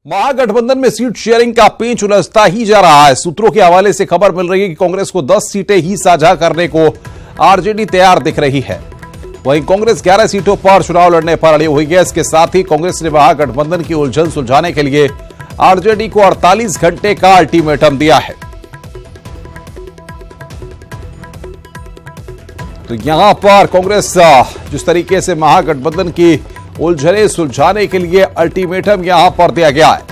महागठबंधन में seat sharing का पेंच उलझता ही जा रहा है। सूत्रों के हवाले से खबर मिल रही है कि कांग्रेस को 10 सीटें ही साझा करने को आरजेडी तैयार दिख रही है। वहीं कांग्रेस 11 सीटों पर चुनाव लड़ने पर अड़ी हुई है। इसके साथ ही कांग्रेस ने महागठबंधन की उलझन सुलझाने के लिए आरजेडी को 48 घंटे का अल्टीमेटम दिया है। तो यहां पर कांग्रेस जिस तरीके से महागठबंधन की उलझने सुलझाने के लिए अल्टीमेटम यहां पर दिया गया है।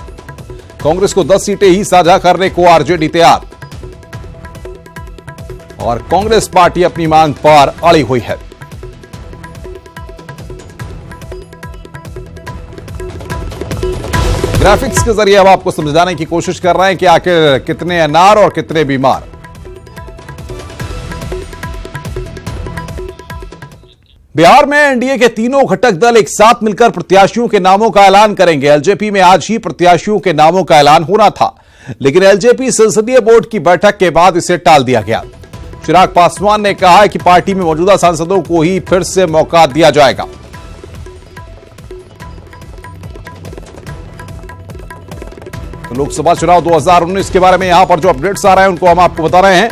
कांग्रेस को 10 सीटें ही साझा करने को आरजेडी तैयार और कांग्रेस पार्टी अपनी मांग पर अड़ी हुई है। ग्राफिक्स के जरिए अब आपको समझाने की कोशिश कर रहे हैं कि आखिर कितने अनार और कितने बीमार। बिहार में एनडीए के तीनों घटक दल एक साथ मिलकर प्रत्याशियों के नामों का ऐलान करेंगे। एलजेपी में आज ही प्रत्याशियों के नामों का ऐलान होना था, लेकिन एलजेपी संसदीय बोर्ड की बैठक के बाद इसे टाल दिया गया। चिराग पासवान ने कहा है कि पार्टी में मौजूदा सांसदों को ही फिर से मौका दिया जाएगा। तो लोकसभा चुनाव 2019 के बारे में यहां पर जो अपडेट्स आ रहे हैं उनको हम आपको बता रहे हैं।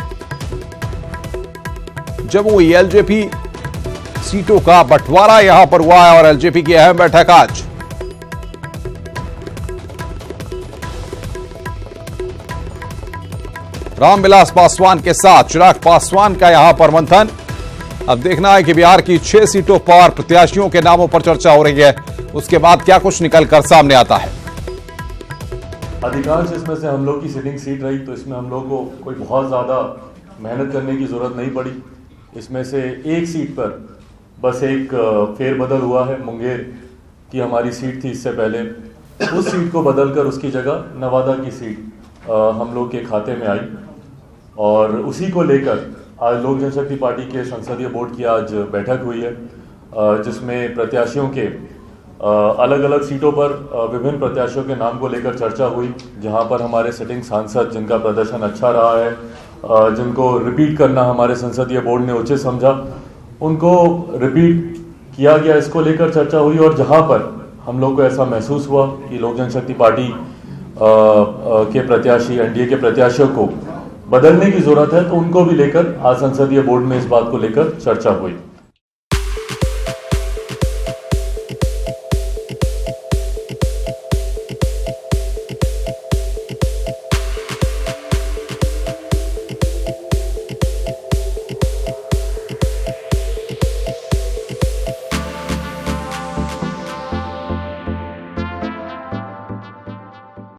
जमुई एलजेपी सीटों का बंटवारा यहां पर हुआ है और एलजेपी की अहम बैठक आज। रामविलास पासवान के साथ चिराग पासवान का यहां पर मंथन। अब देखना है कि बिहार की 6 सीटों पर प्रत्याशियों के नामों पर चर्चा हो रही है, उसके बाद क्या कुछ निकलकर सामने आता है। अधिकांश इसमें से हम लोग की सिटिंग सीट रही, तो इसमें हम लोग को कोई बहुत ज़्यादा मेहनत करने की ज़रूरत नहीं पड़ी। इसमें से एक सीट पर बस एक फेरबदल हुआ है। मुंगेर की हमारी सीट थी इससे पहले, उस सीट को बदलकर उसकी जगह नवादा की सीट हम लोग के खाते में आई और उसी को लेकर आज लोक जनशक्ति पार्टी के संसदीय बोर्ड की आज बैठक हुई है, जिसमें प्रत्याशियों के अलग अलग सीटों पर विभिन्न प्रत्याशियों के नाम को लेकर चर्चा हुई। जहां पर हमारे सिटिंग सांसद जिनका प्रदर्शन अच्छा रहा है, जिनको रिपीट करना हमारे संसदीय बोर्ड ने उचित समझा, उनको रिपीट किया गया। इसको लेकर चर्चा हुई और जहां पर हम लोग को ऐसा महसूस हुआ कि लोक जनशक्ति पार्टी के प्रत्याशी एनडीए के प्रत्याशियों को बदलने की जरूरत है, तो उनको भी लेकर आज संसदीय बोर्ड में इस बात को लेकर चर्चा हुई।